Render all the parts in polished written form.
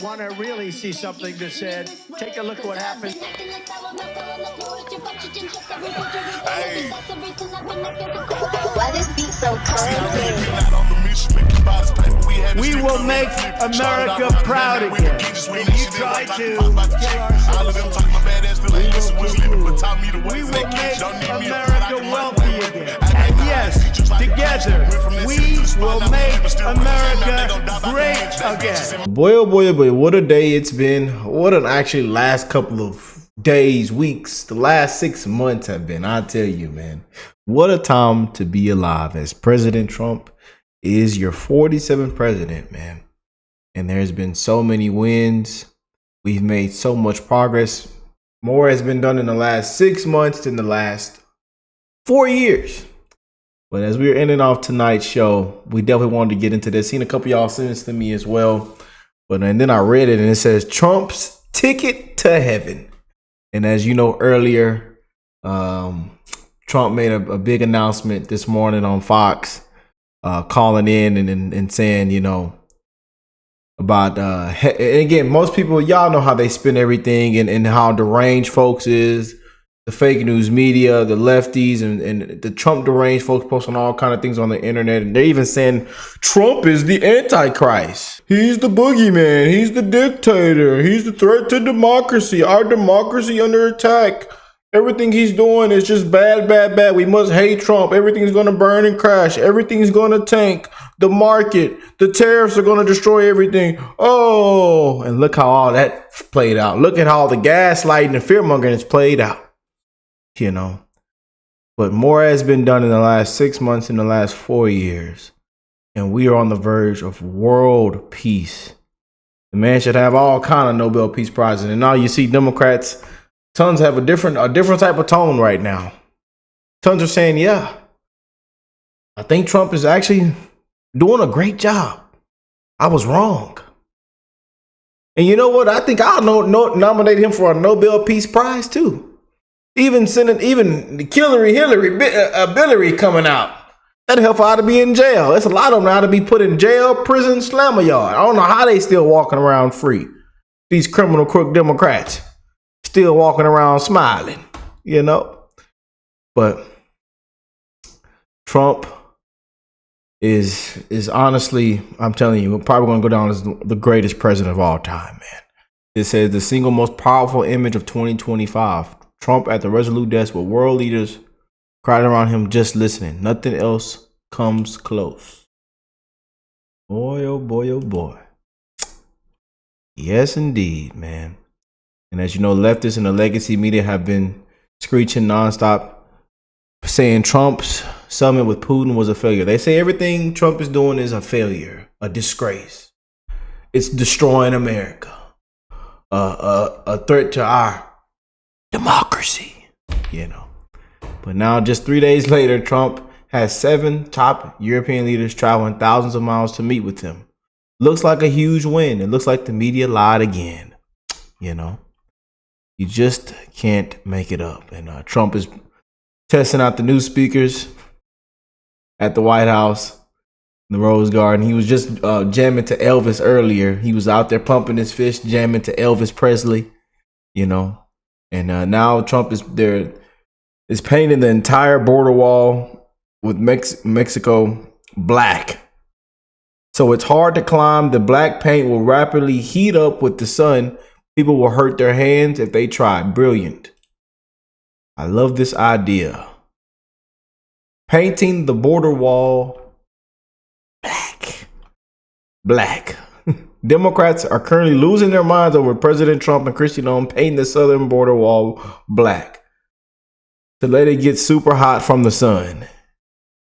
Want to really see something that said, take a look at what happened. Why this beat so crazy? We will make America proud again. And you try to kill our we will make America wealthy again. And yes, together, we will make America great again. Boy, oh boy, oh boy, what a day it's been. What an actually last couple of days, weeks, the last 6 months have been. I tell you, man, what a time to be alive as President Trump is your 47th president, man. And there's been so many wins. We've made so much progress. More has been done in the last 6 months than the last 4 years. But as we were ending off tonight's show, we definitely wanted to get into this. Seen a couple of y'all send this to me as well. And then I read it and it says Trump's ticket to heaven. And as you know earlier, Trump made a big announcement this morning on Fox, calling in and saying, you know, about and again, most people, y'all know how they spin everything and how deranged folks is. The fake news media, the lefties, and the Trump deranged folks posting all kind of things on the internet. And they're even saying Trump is the Antichrist. He's the boogeyman. He's the dictator. He's the threat to democracy. Our democracy under attack. Everything he's doing is just bad, bad, bad. We must hate Trump. Everything's going to burn and crash. Everything's going to tank. The market, the tariffs are going to destroy everything. Oh, and look how all that played out. Look at how the gaslighting and fear-mongering is played out. You know, but more has been done in the last 6 months, in the last 4 years, and we are on the verge of world peace. The man should have all kind of Nobel Peace Prizes, and now you see Democrats, tons have a different type of tone right now. Tons are saying, yeah, I think Trump is actually doing a great job. I was wrong. And you know what? I think I'll nominate him for a Nobel Peace Prize too. Even Hillary coming out. That heifer ought to be in jail. There's a lot of them ought to be put in jail, prison, slammer yard. I don't know how they still walking around free. These criminal crook Democrats still walking around smiling, you know. But Trump is honestly, I'm telling you, we're probably going to go down as the greatest president of all time, man. It says the single most powerful image of 2025. Trump at the resolute desk with world leaders crowding around him just listening. Nothing else comes close. Boy, oh boy, oh boy. Yes, indeed, man. And as you know, leftists and the legacy media have been screeching nonstop, saying Trump's summit with Putin was a failure. They say everything Trump is doing is a failure, a disgrace. It's destroying America, a threat to our democracy, you know. But now, just 3 days later, Trump has 7 top European leaders traveling thousands of miles to meet with him. Looks like a huge win. It looks like the media lied again. You know, you just can't make it up. And Trump is testing out the new speakers at the White House, in the Rose Garden. He was just jamming to Elvis earlier. He was out there pumping his fist, jamming to Elvis Presley, you know. And now Trump is painting the entire border wall with Mexico black. So it's hard to climb. The black paint will rapidly heat up with the sun. People will hurt their hands if they try. Brilliant. I love this idea. Painting the border wall black. Black. Democrats are currently losing their minds over President Trump and Kristi Noem painting the southern border wall black to let it get super hot from the sun.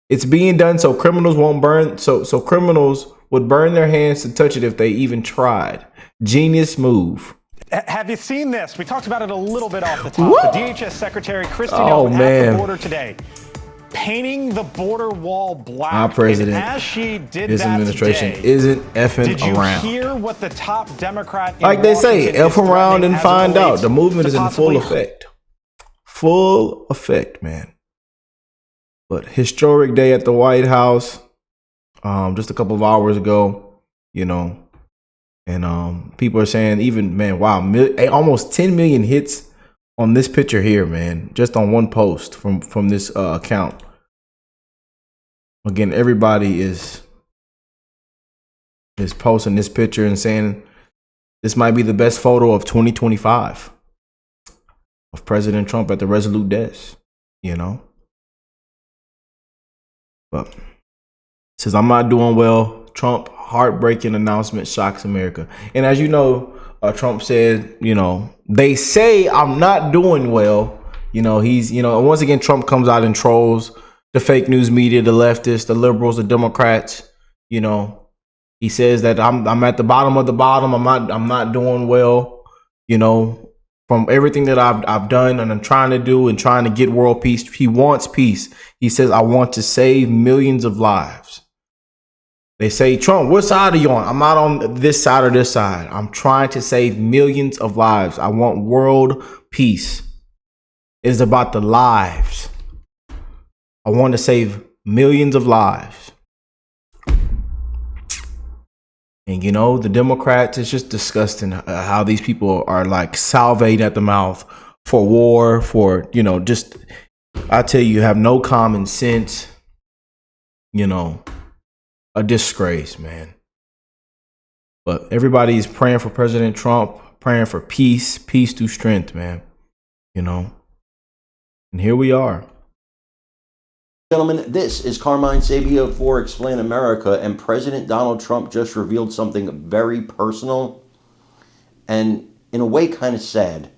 It's being done so criminals won't burn. So criminals would burn their hands to touch it if they even tried. Genius move. Have you seen this? We talked about it a little bit off the top. Woo! The DHS Secretary Kristi Noem at the border today, painting the border wall black. Our president, and as she did his that administration today, isn't effing around. Did you hear what the top Democrat in like they say, Washington F around and find out. The movement is in full possibly effect. Full effect, man. But historic day at the White House. Just a couple of hours ago, you know, And people are saying even, man, wow, almost 10 million hits on this picture here, man, just on one post from this account. Again, everybody is posting this picture and saying this might be the best photo of 2025 of President Trump at the Resolute desk, you know. But it says, I'm not doing well. Trump heartbreaking announcement shocks America. And as you know, Trump said, you know, they say I'm not doing well. You know, he's, you know, once again, Trump comes out and trolls the fake news media, the leftists, the liberals, the Democrats. You know, he says that I'm at the bottom of the bottom. I'm not doing well. You know, from everything that I've done and I'm trying to do and trying to get world peace. He wants peace. He says, I want to save millions of lives. They say, Trump, what side are you on? I'm not on this side or this side. I'm trying to save millions of lives. I want world peace. It's about the lives. I want to save millions of lives. And, you know, the Democrats, it's just disgusting how these people are like salivating at the mouth for war, for, you know, just, I tell you, have no common sense, you know. A disgrace, man. But everybody's praying for President Trump, praying for peace through strength, man. You know. And here we are. Gentlemen, this is Carmine Sabia for Explain America, and President Donald Trump just revealed something very personal and in a way kind of sad.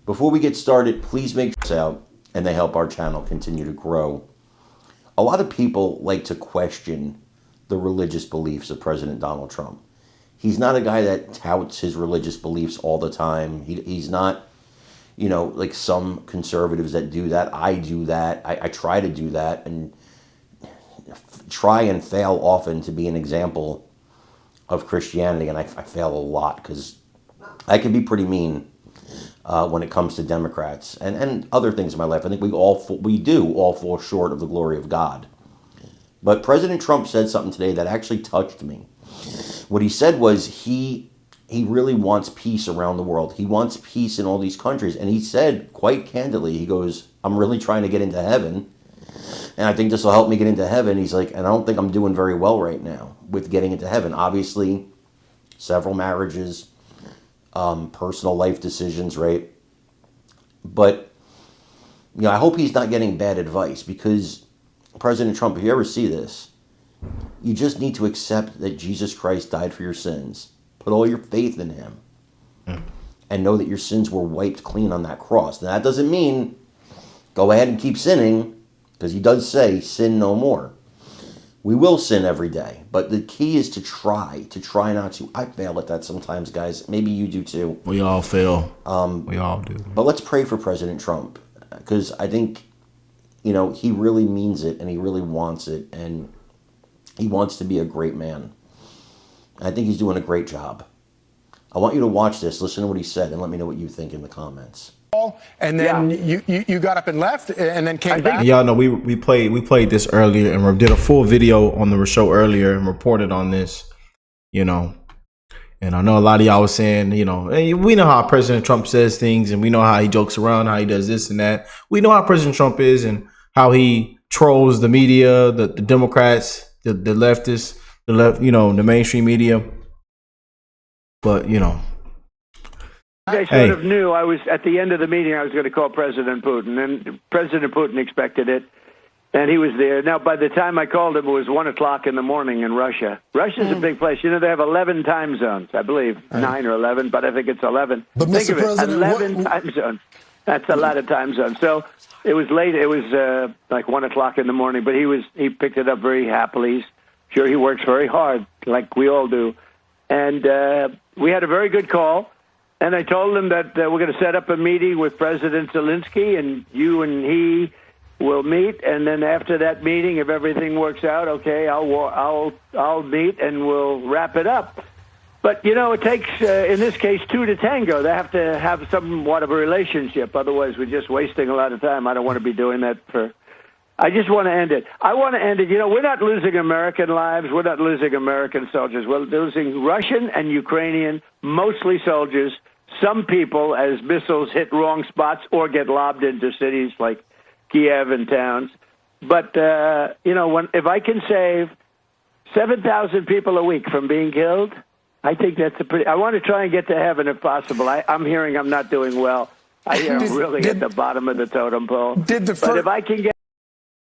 Before we get started, please make sure this out, and they help our channel continue to grow. A lot of people like to question the religious beliefs of President Donald Trump. He's not a guy that touts his religious beliefs all the time. He's not, you know, like some conservatives that do that. I do that. I try to do that and try and fail often to be an example of Christianity. And I fail a lot because I can be pretty mean when it comes to Democrats and other things in my life. I think we do all fall short of the glory of God. But President Trump said something today that actually touched me. What he said was he really wants peace around the world. He wants peace in all these countries. And he said quite candidly, he goes, I'm really trying to get into heaven. And I think this will help me get into heaven. He's like, and I don't think I'm doing very well right now with getting into heaven. Obviously, several marriages, personal life decisions, right? But, you know, I hope he's not getting bad advice because President Trump, if you ever see this, you just need to accept that Jesus Christ died for your sins. Put all your faith in him. And know that your sins were wiped clean on that cross. Now, that doesn't mean go ahead and keep sinning, because he does say, sin no more. We will sin every day, but the key is to try not to. I fail at that sometimes, guys. Maybe you do too. We all fail. We all do. But let's pray for President Trump, because I think, you know, he really means it and he really wants it and he wants to be a great man. I think he's doing a great job. I want you to watch this, listen to what he said, and let me know what you think in the comments. And then you got up and left and then came back. Y'all know we played this earlier and we did a full video on the show earlier and reported on this, you know. And I know a lot of y'all was saying, you know, hey, we know how President Trump says things and we know how he jokes around, how he does this and that. We know how President Trump is and how he trolls the media, the Democrats, the leftists, you know, the mainstream media. But, you know, I sort of knew I was at the end of the meeting. I was going to call President Putin, and President Putin expected it, and he was there. Now, by the time I called him, it was 1:00 in the morning in Russia. Russia's a big place. You know, they have 11 time zones, I believe, 9 or 11, but I think it's 11. But think Mr. of it, President, 11 time zones. That's a lot of time zones. So it was late. It was like 1:00 in the morning, but he picked it up very happily. He's sure he works very hard, like we all do, and we had a very good call. And I told him that we're going to set up a meeting with President Zelensky, and you and he will meet. And then after that meeting, if everything works out, okay, I'll meet and we'll wrap it up. But you know, it takes in this case 2 to tango. They have to have somewhat of a relationship. Otherwise, we're just wasting a lot of time. I don't want to be doing that for I just want to end it. I want to end it. You know, we're not losing American lives. We're not losing American soldiers. We're losing Russian and Ukrainian, mostly soldiers. Some people, as missiles hit wrong spots or get lobbed into cities like Kiev and towns. But, you know, if I can save 7,000 people a week from being killed, I think that's I want to try and get to heaven if possible. I'm hearing I'm not doing well. I hear I'm really at the bottom of the totem pole. But if I can get...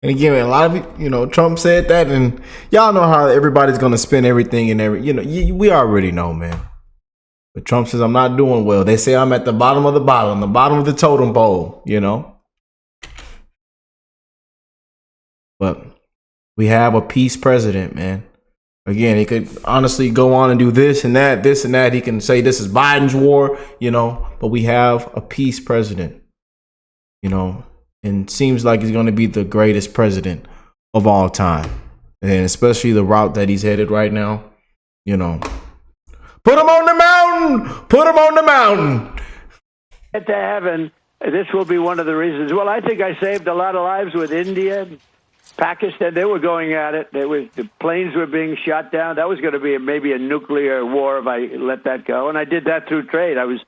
And again, a lot of you know, Trump said that, and y'all know how everybody's gonna spend everything and we already know, man. But Trump says I'm not doing well. They say I'm at the bottom of the bottom of the totem pole, you know. But we have a peace president, man. Again, he could honestly go on and do this and that. He can say this is Biden's war, you know. But we have a peace president, you know. And seems like he's going to be the greatest president of all time. And especially the route that he's headed right now, you know. Put him on the mountain! Put him on the mountain! Get to heaven, this will be one of the reasons. Well, I think I saved a lot of lives with India, Pakistan. They were going at it. The planes were being shot down. That was going to be maybe a nuclear war if I let that go. And I did that through trade. I was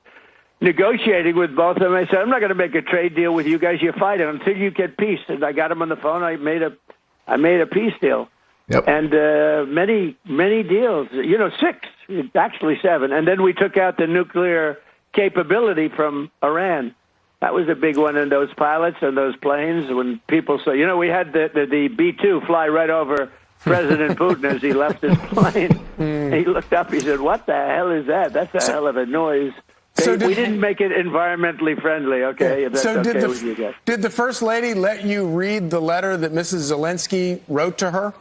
negotiating with both of them. I said, I'm not going to make a trade deal with you guys. You're fighting until you get peace. And I got them on the phone. I made a peace deal. Yep. And many deals, you know, 6, actually 7. And then we took out the nuclear capability from Iran. That was a big one in those pilots and those planes. When people say, you know, we had the B-2 fly right over President Putin as he left his plane. He looked up, he said, what the hell is that? That's a hell of a noise. We didn't make it environmentally friendly, okay? If that's okay with you guys. Did the First Lady let you read the letter that Mrs. Zelensky wrote to her?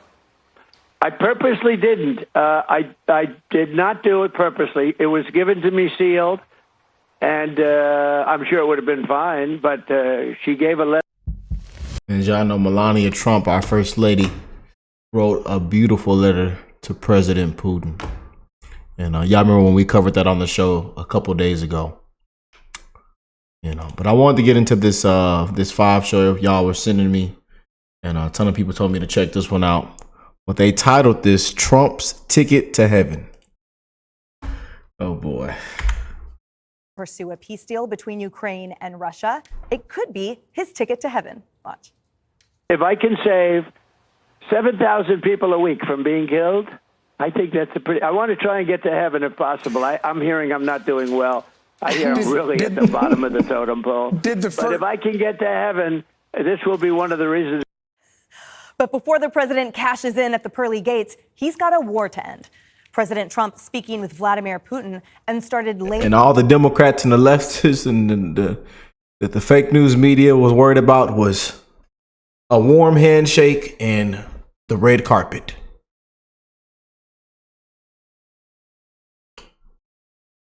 I purposely didn't. I did not do it purposely. It was given to me sealed, and I'm sure it would have been fine, but she gave a letter. And y'all know Melania Trump, our First Lady, wrote a beautiful letter to President Putin. And y'all remember when we covered that on the show a couple days ago. You know, but I wanted to get into this 5 show y'all were sending me. And a ton of people told me to check this one out. But they titled this Trump's Ticket to Heaven. Oh, boy. Pursue a peace deal between Ukraine and Russia. It could be his ticket to heaven. Watch. If I can save 7,000 people a week from being killed, I think that's I want to try and get to heaven if possible. I'm hearing I'm not doing well. I hear I'm really at the bottom of the totem pole. But if I can get to heaven, this will be one of the reasons. But before the president cashes in at the pearly gates, he's got a war to end. President Trump speaking with Vladimir Putin and started laying. And all the Democrats and the leftists and the fake news media was worried about was a warm handshake and the red carpet.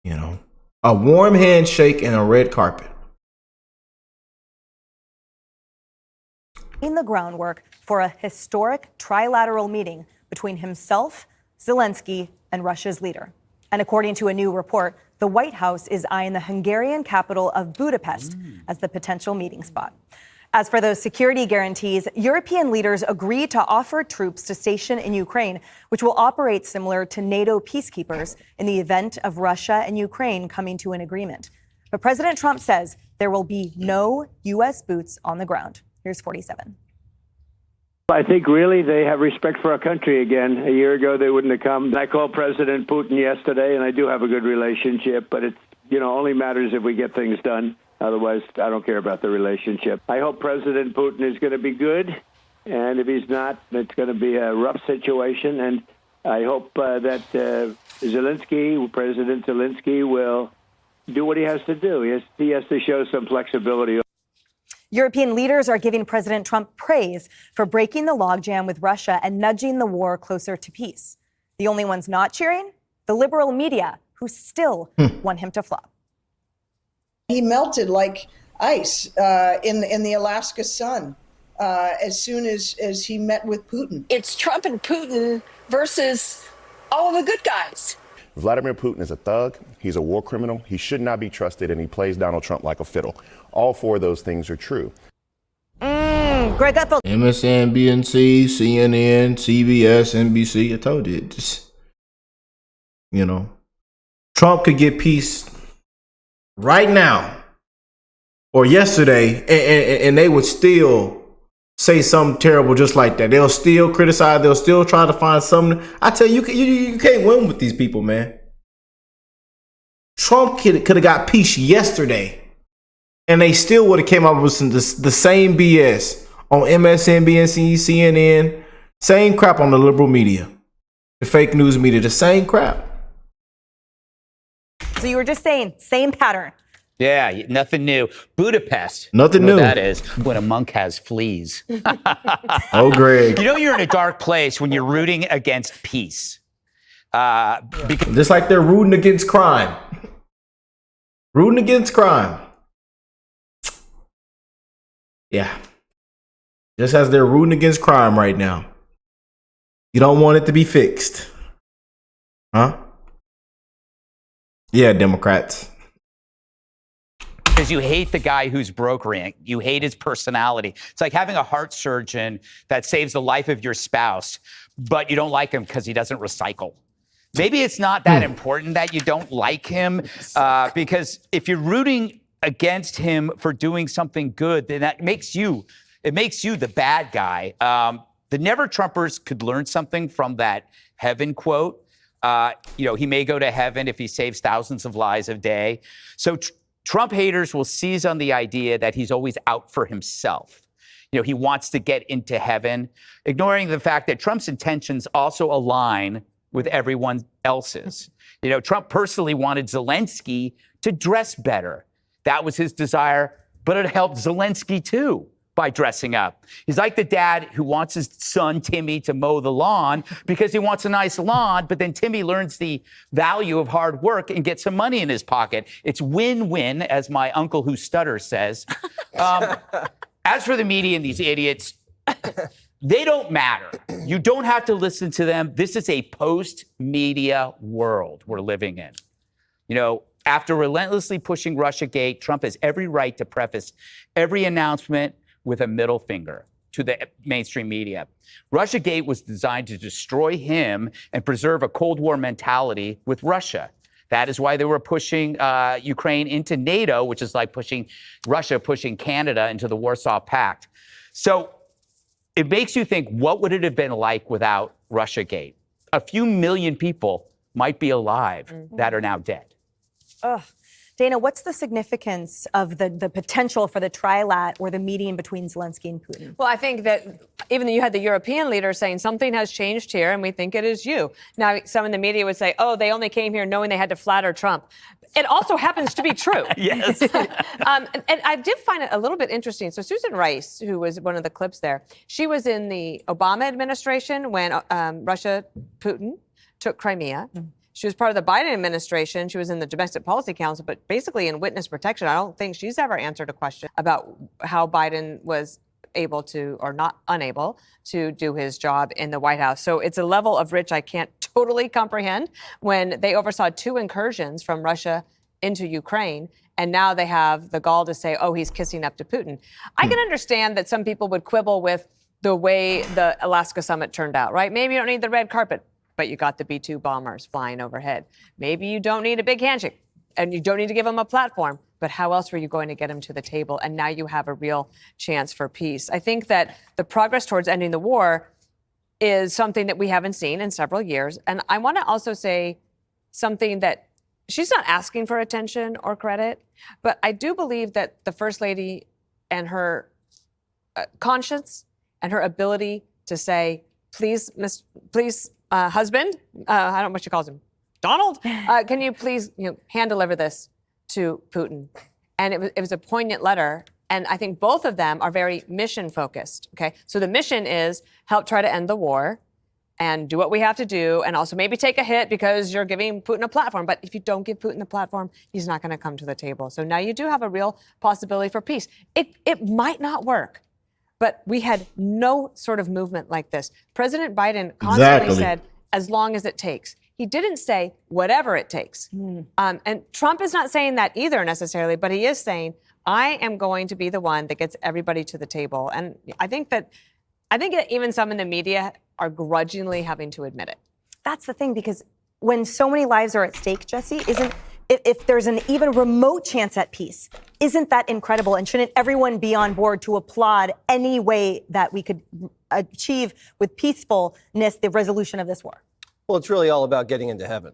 You know, a warm handshake and a red carpet. In the groundwork for a historic trilateral meeting between himself, Zelensky, and Russia's leader. And according to a new report, the White House is eyeing the Hungarian capital of Budapest as the potential meeting spot. As for those security guarantees, European leaders agreed to offer troops to station in Ukraine, which will operate similar to NATO peacekeepers in the event of Russia and Ukraine coming to an agreement. But President Trump says there will be no U.S. boots on the ground. Here's 47. I think really they have respect for our country again. A year ago, they wouldn't have come. I called President Putin yesterday, and I do have a good relationship, but it only matters if we get things done. Otherwise, I don't care about the relationship. I hope President Putin is going to be good, and if he's not, it's going to be a rough situation. And I hope that President Zelensky will do what he has to do. He has to show some flexibility. European leaders are giving President Trump praise for breaking the logjam with Russia and nudging the war closer to peace. The only ones not cheering? The liberal media, who still want him to flop. He melted like ice in the Alaska sun as soon as he met with Putin. It's Trump and Putin versus all of the good guys. Vladimir Putin is a thug. He's a war criminal. He should not be trusted, and he plays Donald Trump like a fiddle. All 4 of those things are true. Greg Gutfeld. MSNBC, CNN, CBS, NBC. I told you, just, you know, Trump could get peace right now or yesterday, and they would still say something terrible just like that. They'll still criticize. They'll still try to find something. I tell you, you can't win with these people, man. Trump could have got peace yesterday, and they still would have came up with the same BS on MSNBC, CNN, same crap on the liberal media, the fake news media, the same crap. So you were just saying, same pattern. Yeah, nothing new. Budapest. Nothing new. That is when a monk has fleas. Oh, Greg. You know you're in a dark place when you're rooting against peace. Because just like they're rooting against crime. Rooting against crime. Yeah. Just as they're rooting against crime right now. You don't want it to be fixed. Huh? Yeah, Democrats. Because you hate the guy who's brokering. You hate his personality. It's like having a heart surgeon that saves the life of your spouse, but you don't like him because he doesn't recycle. Maybe it's not that important that you don't like him, because if you're rooting against him for doing something good, then that makes you the bad guy. The Never Trumpers could learn something from that heaven quote. He may go to heaven if he saves thousands of lives a day. So Trump haters will seize on the idea that he's always out for himself. He wants to get into heaven, ignoring the fact that Trump's intentions also align with everyone else's. Trump personally wanted Zelensky to dress better. That was his desire, but it helped Zelensky too by dressing up. He's like the dad who wants his son, Timmy, to mow the lawn because he wants a nice lawn, but then Timmy learns the value of hard work and gets some money in his pocket. It's win-win, as my uncle who stutters says. As for the media and these idiots, they don't matter. You don't have to listen to them. This is a post-media world we're living in. After relentlessly pushing Russiagate, Trump has every right to preface every announcement with a middle finger to the mainstream media. Russiagate was designed to destroy him and preserve a Cold War mentality with Russia. That is why they were pushing Ukraine into NATO, which is like pushing Canada into the Warsaw Pact. So it makes you think, what would it have been like without Russiagate? A few million people might be alive that are now dead. Ugh. Dana, what's the significance of the potential for the trilat or the meeting between Zelensky and Putin? Well, I think that even though you had the European leaders saying something has changed here and we think it is you. Now, some in the media would say, oh, they only came here knowing they had to flatter Trump. It also happens to be true. Yes. And I did find it a little bit interesting. So Susan Rice, who was one of the clips there, she was in the Obama administration when Putin took Crimea. She was part of the Biden administration. She was in the Domestic Policy Council, but basically in witness protection. I don't think she's ever answered a question about how Biden was able to, or not unable, to do his job in the White House. So it's a level of which I can't totally comprehend when they oversaw 2 incursions from Russia into Ukraine, and now they have the gall to say, oh, he's kissing up to Putin. I can understand that some people would quibble with the way the Alaska summit turned out, right? Maybe you don't need the red carpet, but you got the B-2 bombers flying overhead. Maybe you don't need a big handshake, and you don't need to give them a platform, but how else were you going to get them to the table? And now you have a real chance for peace. I think that the progress towards ending the war is something that we haven't seen in several years. And I want to also say something that she's not asking for attention or credit, but I do believe that the First Lady and her conscience and her ability to say, please, husband, I don't know what she calls him, Donald, can you please hand deliver this to Putin? And it was a poignant letter. And I think both of them are very mission focused. Okay, so the mission is help try to end the war and do what we have to do, and also maybe take a hit because you're giving Putin a platform. But if you don't give Putin the platform, he's not going to come to the table. So now you do have a real possibility for peace. It might not work, but we had no sort of movement like this. President Biden constantly said, as long as it takes. He didn't say whatever it takes. And Trump is not saying that either necessarily, but he is saying, I am going to be the one that gets everybody to the table. And I think that even some in the media are grudgingly having to admit it. That's the thing, because when so many lives are at stake, Jesse, if there's an even remote chance at peace, isn't that incredible? And shouldn't everyone be on board to applaud any way that we could achieve with peacefulness the resolution of this war? Well, it's really all about getting into heaven.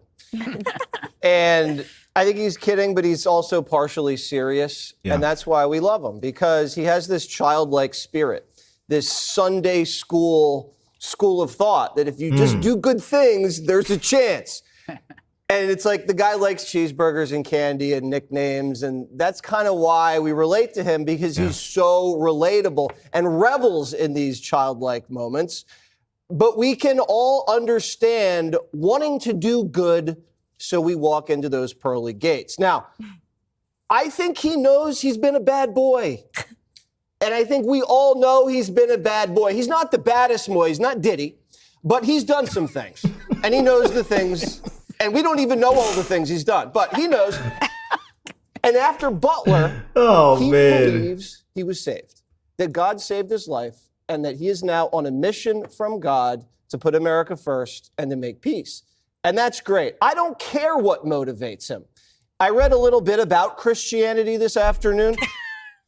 And I think he's kidding, but he's also partially serious. Yeah. And that's why we love him, because he has this childlike spirit, this Sunday school of thought that if you just do good things, there's a chance. And it's like the guy likes cheeseburgers and candy and nicknames. And that's kind of why we relate to him, because he's so relatable and revels in these childlike moments. But we can all understand wanting to do good, so we walk into those pearly gates. Now, I think he knows he's been a bad boy. And I think we all know he's been a bad boy. He's not the baddest boy. He's not Diddy. But he's done some things. And he knows the things. And we don't even know all the things he's done. But he knows. And after Butler, he believes he was saved. That God saved his life. And that he is now on a mission from God to put America first and to make peace. And that's great. I don't care what motivates him. I read a little bit about Christianity this afternoon.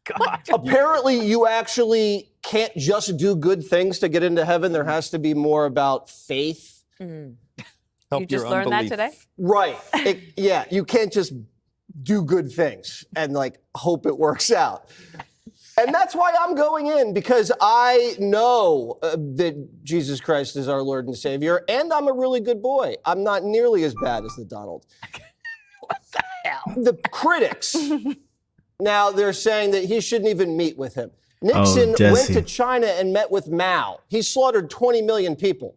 God. Apparently, you actually can't just do good things to get into heaven. There has to be more about faith. You just learned that today? Right. Yeah, you can't just do good things and like hope it works out. And that's why I'm going in, because I know that Jesus Christ is our Lord and Savior, and I'm a really good boy. I'm not nearly as bad as the Donald. What the hell? The critics, now they're saying that he shouldn't even meet with him. Nixon went to China and met with Mao. He slaughtered 20 million people.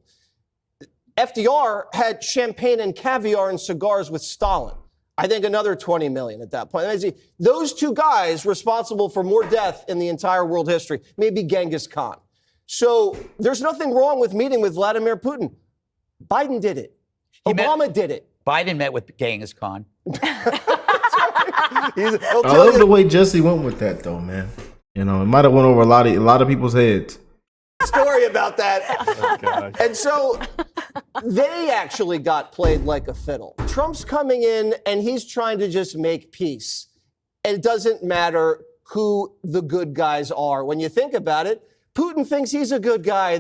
FDR had champagne and caviar and cigars with Stalin. I think another 20 million at that point. Those two guys responsible for more death in the entire world history, maybe Genghis Khan. So there's nothing wrong with meeting with Vladimir Putin. Biden did it. Obama did it. Biden met with Genghis Khan. I love the way Jesse went with that, though, man. You know, it might have went over a lot of people's heads. Story about that. Oh, and so they actually got played like a fiddle. Trump's coming in and he's trying to just make peace. And it doesn't matter who the good guys are. When you think about it, Putin thinks he's a good guy.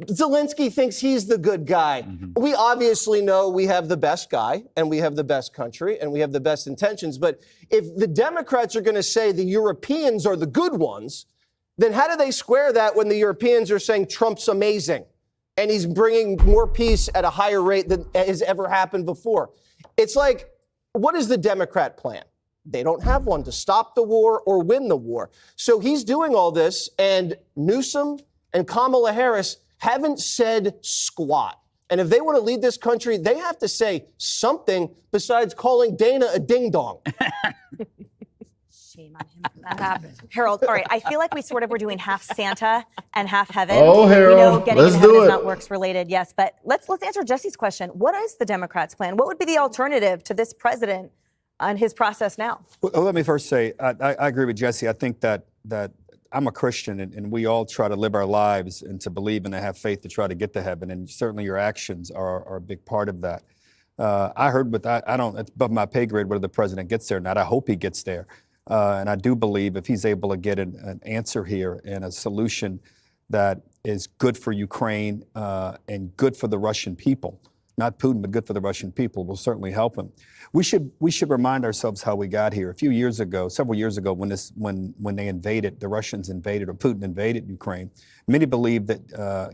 Zelensky thinks he's the good guy. Mm-hmm. We obviously know we have the best guy and we have the best country and we have the best intentions. But if the Democrats are going to say the Europeans are the good ones, then how do they square that when the Europeans are saying Trump's amazing and he's bringing more peace at a higher rate than has ever happened before? It's like, what is the Democrat plan? They don't have one to stop the war or win the war. So he's doing all this, and Newsom and Kamala Harris haven't said squat. And if they want to lead this country, they have to say something besides calling Dana a ding-dong. Shame on him. That happened. Harold, all right, I feel like we sort of were doing half Santa and half heaven. Oh, Harold, we know getting let's into heaven do is it. not works related, yes, but let's answer Jesse's question. What is the Democrats' plan? What would be the alternative to this president on his process now? Well, let me first say, I agree with Jesse. I think that I'm a Christian, and we all try to live our lives and to believe and to have faith to try to get to heaven, and certainly your actions are a big part of that. I heard, but I don't, it's above my pay grade whether the president gets there or not. I hope he gets there. And I do believe if he's able to get an answer here and a solution that is good for Ukraine and good for the Russian people, not Putin, but good for the Russian people, will certainly help him. We should remind ourselves how we got here. Several years ago, when they invaded, the Russians invaded, or Putin invaded Ukraine, many believed that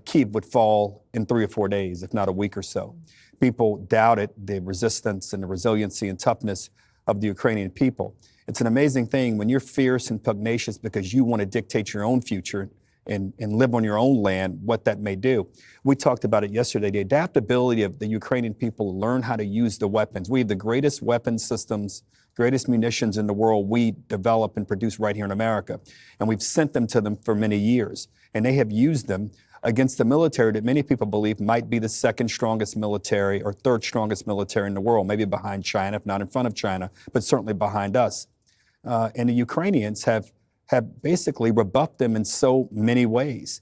Kyiv would fall in 3 or 4 days, if not a week or so. People doubted the resistance and the resiliency and toughness of the Ukrainian people. It's an amazing thing when you're fierce and pugnacious because you want to dictate your own future and live on your own land, what that may do. We talked about it yesterday, the adaptability of the Ukrainian people to learn how to use the weapons. We have the greatest weapon systems, greatest munitions in the world we develop and produce right here in America. And we've sent them to them for many years. And they have used them against the military that many people believe might be the second strongest military or third strongest military in the world, maybe behind China, if not in front of China, but certainly behind us. And the Ukrainians have basically rebuffed them in so many ways,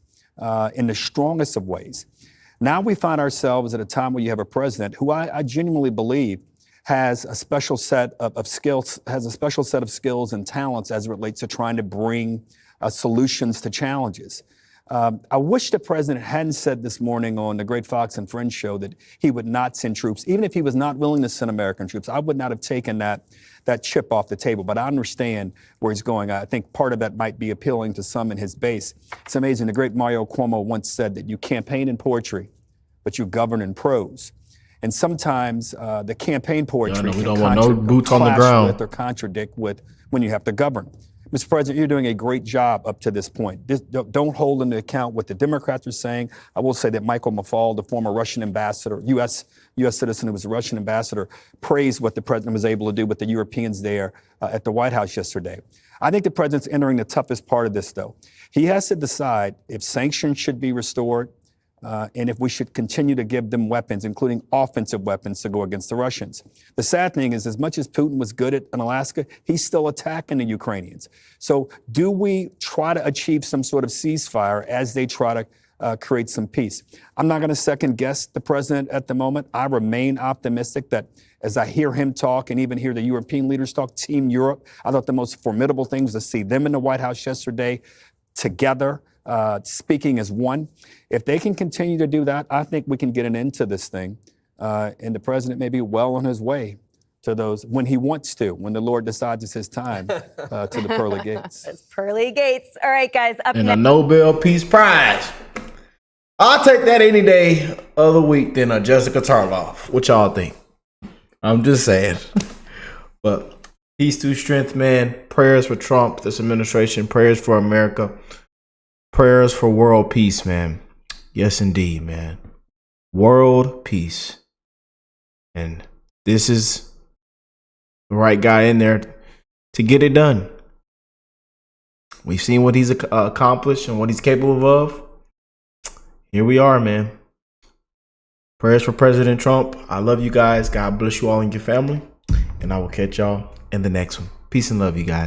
in the strongest of ways. Now we find ourselves at a time where you have a president who I genuinely believe has a special set of skills, and talents as it relates to trying to bring solutions to challenges. I wish the president hadn't said this morning on the Great Fox and Friends show that he would not send troops. Even if he was not willing to send American troops, I would not have taken that chip off the table. But I understand where he's going. I think part of that might be appealing to some in his base. It's amazing. The great Mario Cuomo once said that you campaign in poetry, but you govern in prose. And sometimes the campaign poetry we don't want no boots on the ground or contradict with when you have to govern. Mr. President, you're doing a great job up to this point. Don't hold into account what the Democrats are saying. I will say that Michael Mafal, the former Russian ambassador, U.S. citizen who was a Russian ambassador, praised what the president was able to do with the Europeans there at the White House yesterday. I think the president's entering the toughest part of this, though. He has to decide if sanctions should be restored, and if we should continue to give them weapons, including offensive weapons, to go against the Russians. The sad thing is, as much as Putin was good in Alaska, he's still attacking the Ukrainians. So do we try to achieve some sort of ceasefire as they try to create some peace? I'm not going to second guess the president at the moment. I remain optimistic that as I hear him talk and even hear the European leaders talk, Team Europe, I thought the most formidable thing was to see them in the White House yesterday together, speaking as one. If they can continue to do that, I think we can get an end to this thing. And the president may be well on his way to those when he wants to, when the Lord decides it's his time, to the pearly gates. It's pearly gates. All right, guys. Up and next. a Nobel Peace Prize. I'll take that any day of the week than a Jessica Tarloff. What y'all think? I'm just saying. But peace through strength, man. Prayers for Trump, this administration. Prayers for America. Prayers for world peace, man. Yes, indeed, man. World peace. And this is the right guy in there to get it done. We've seen what he's accomplished and what he's capable of. Here we are, man. Prayers for President Trump. I love you guys. God bless you all and your family. And I will catch y'all in the next one. Peace and love, you guys.